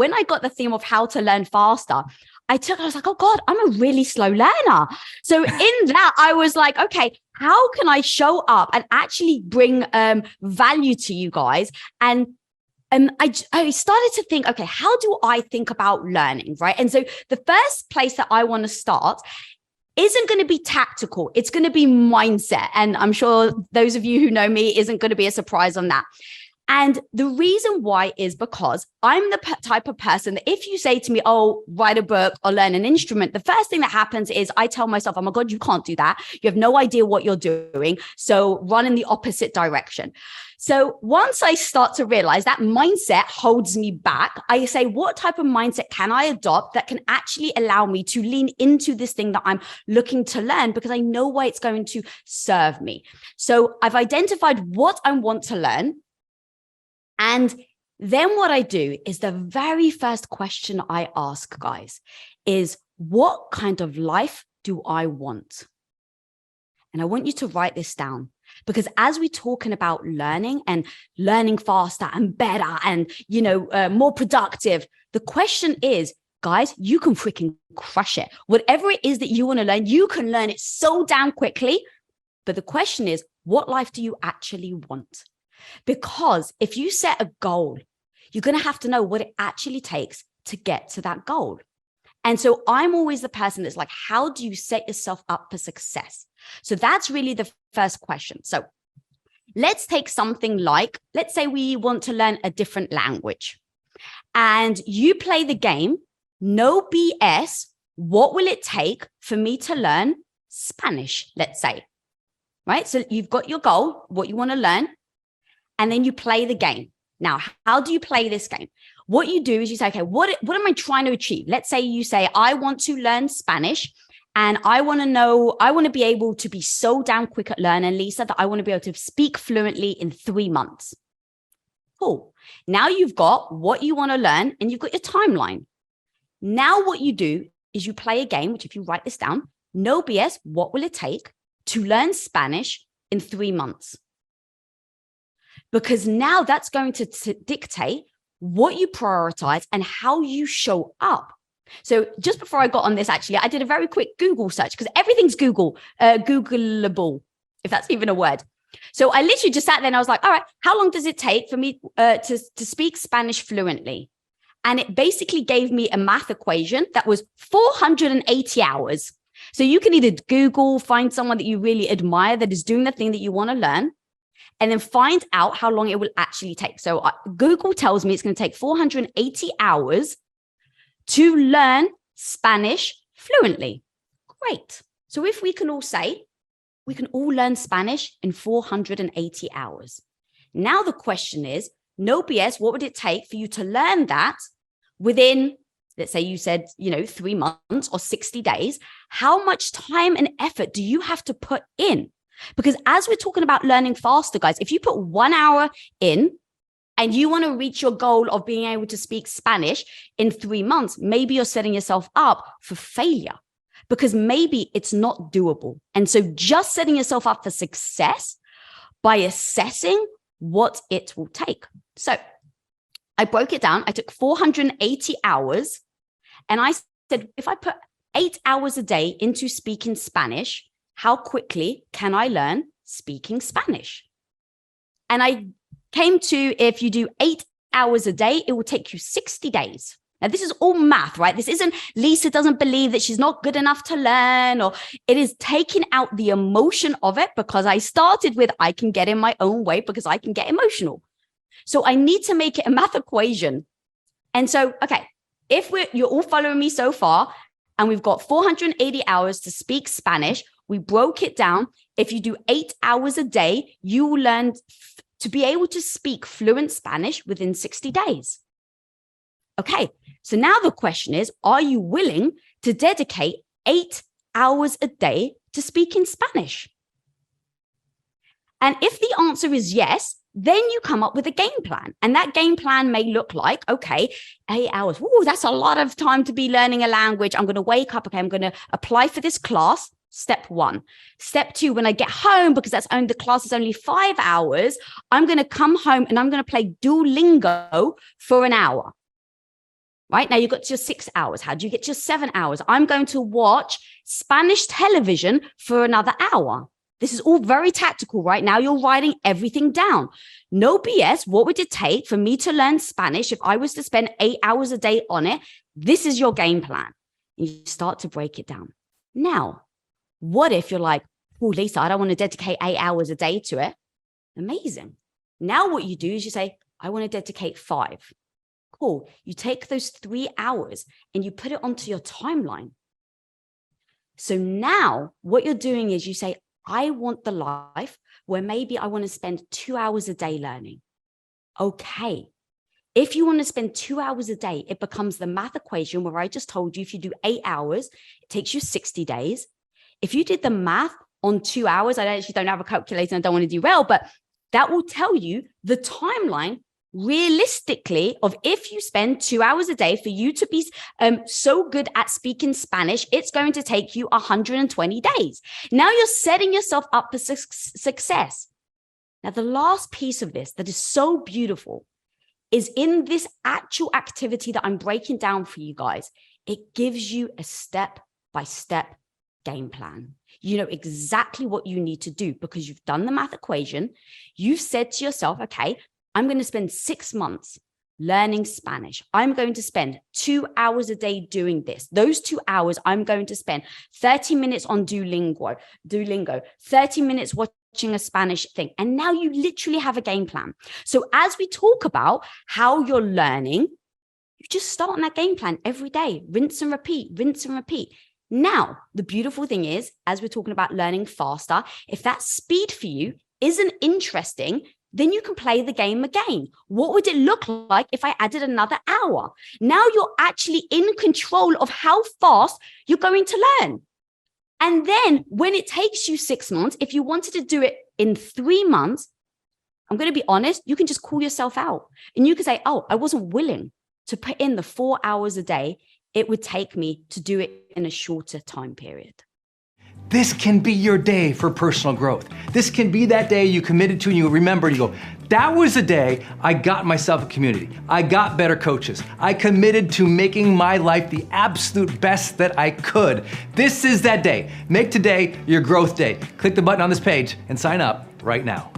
when I got the theme of how to learn faster, I was like, oh God, I'm a really slow learner. So in that, I was like, okay, how can I show up and actually bring value to you guys? And I started to think, okay, how do I think about learning, right? And so the first place that I want to start isn't going to be tactical. It's going to be mindset. And I'm sure those of you who know me isn't going to be a surprise on that. And the reason why is because I'm the type of person that if you say to me, oh, write a book or learn an instrument, the first thing that happens is I tell myself, oh my God, you can't do that. You have no idea what you're doing. So run in the opposite direction. So once I start to realize that mindset holds me back, I say, what type of mindset can I adopt that can actually allow me to lean into this thing that I'm looking to learn because I know why it's going to serve me. So I've identified what I want to learn. And then what I do is the very first question I ask, guys, is what kind of life do I want? And I want you to write this down because as we're talking about learning and learning faster and better and, more productive, the question is, guys, you can freaking crush it. Whatever it is that you want to learn, you can learn it so damn quickly. But the question is, what life do you actually want? Because if you set a goal, you're going to have to know what it actually takes to get to that goal. And so I'm always the person that's like, how do you set yourself up for success? So that's really the first question. So let's take something like, let's say we want to learn a different language and you play the game, no BS. What will it take for me to learn Spanish, let's say, right? So you've got your goal, what you want to learn. And then you play the game. Now, how do you play this game? What you do is you say, okay, what am I trying to achieve? Let's say you say, I want to learn Spanish and I want to be able to be so damn quick at learning, Lisa, that I want to be able to speak fluently in 3 months. Cool. Now you've got what you want to learn and you've got your timeline. Now what you do is you play a game, which if you write this down, no BS, what will it take to learn Spanish in 3 months? Because now that's going to dictate what you prioritize and how you show up. So just before I got on this, actually, I did a very quick Google search because everything's Googleable, if that's even a word. So I literally just sat there and I was like, all right, how long does it take for me to speak Spanish fluently? And it basically gave me a math equation that was 480 hours. So you can either Google, find someone that you really admire that is doing the thing that you want to learn, and then find out how long it will actually take. So Google tells me it's going to take 480 hours to learn Spanish fluently. Great. So if we can all say, we can all learn Spanish in 480 hours. Now the question is, no BS, what would it take for you to learn that within, let's say you said, 3 months or 60 days? How much time and effort do you have to put in? Because as we're talking about learning faster, guys, if you put 1 hour in and you want to reach your goal of being able to speak Spanish in 3 months, maybe you're setting yourself up for failure because maybe it's not doable. And so just setting yourself up for success by assessing what it will take. So I broke it down. I took 480 hours and I said, if I put 8 hours a day into speaking Spanish, how quickly can I learn speaking Spanish? And I came to, if you do 8 hours a day, it will take you 60 days. Now, this is all math, right? This isn't Lisa doesn't believe that she's not good enough to learn, or it is taking out the emotion of it because I started with, I can get in my own way because I can get emotional. So I need to make it a math equation. And so, okay, if you're all following me so far, and we've got 480 hours to speak Spanish, we broke it down. If you do 8 hours a day, you will learn to be able to speak fluent Spanish within 60 days. Okay, so now the question is, are you willing to dedicate 8 hours a day to speaking Spanish? And if the answer is yes, then you come up with a game plan. And that game plan may look like, okay, 8 hours. Ooh, that's a lot of time to be learning a language. I'm going to wake up. Okay, I'm going to apply for this class. Step 1. Step 2, when I get home, because the class is only 5 hours, I'm going to come home and I'm going to play Duolingo for an hour. right? Now you got to your 6 hours. How do you get to your 7 hours? I'm going to watch Spanish television for another hour. This is all very tactical, right? Now you're writing everything down. No BS. What would it take for me to learn Spanish if I was to spend 8 hours a day on it? This is your game plan. And you start to break it down. Now, what if you're like, oh, Lisa, I don't want to dedicate 8 hours a day to it. Amazing. Now what you do is you say, I want to dedicate 5. Cool. You take those 3 hours and you put it onto your timeline. So now what you're doing is you say, I want the life where maybe I want to spend 2 hours a day learning. Okay. If you want to spend 2 hours a day, it becomes the math equation where I just told you if you do 8 hours, it takes you 60 days. If you did the math on 2 hours, I actually don't have a calculator and I don't want to derail, but that will tell you the timeline realistically of if you spend 2 hours a day for you to be so good at speaking Spanish, it's going to take you 120 days. Now you're setting yourself up for success. Now, the last piece of this that is so beautiful is in this actual activity that I'm breaking down for you guys, it gives you a step-by-step game plan. You know exactly what you need to do because you've done the math equation. You've said to yourself, okay, I'm going to spend 6 months learning Spanish. I'm going to spend 2 hours a day doing this. Those 2 hours, I'm going to spend 30 minutes on Duolingo, 30 minutes watching a Spanish thing. And now you literally have a game plan. So as we talk about how you're learning, you just start on that game plan every day, rinse and repeat, rinse and repeat. Now, the beautiful thing is, as we're talking about learning faster, if that speed for you isn't interesting, then you can play the game again. What would it look like if I added another hour? Now you're actually in control of how fast you're going to learn. And then when it takes you 6 months, if you wanted to do it in 3 months, I'm going to be honest, you can just call yourself out and you can say, oh, I wasn't willing to put in the 4 hours a day it would take me to do it in a shorter time period. This can be your day for personal growth. This can be that day you committed to and you remember and you go, that was the day I got myself a community. I got better coaches. I committed to making my life the absolute best that I could. This is that day. Make today your growth day. Click the button on this page and sign up right now.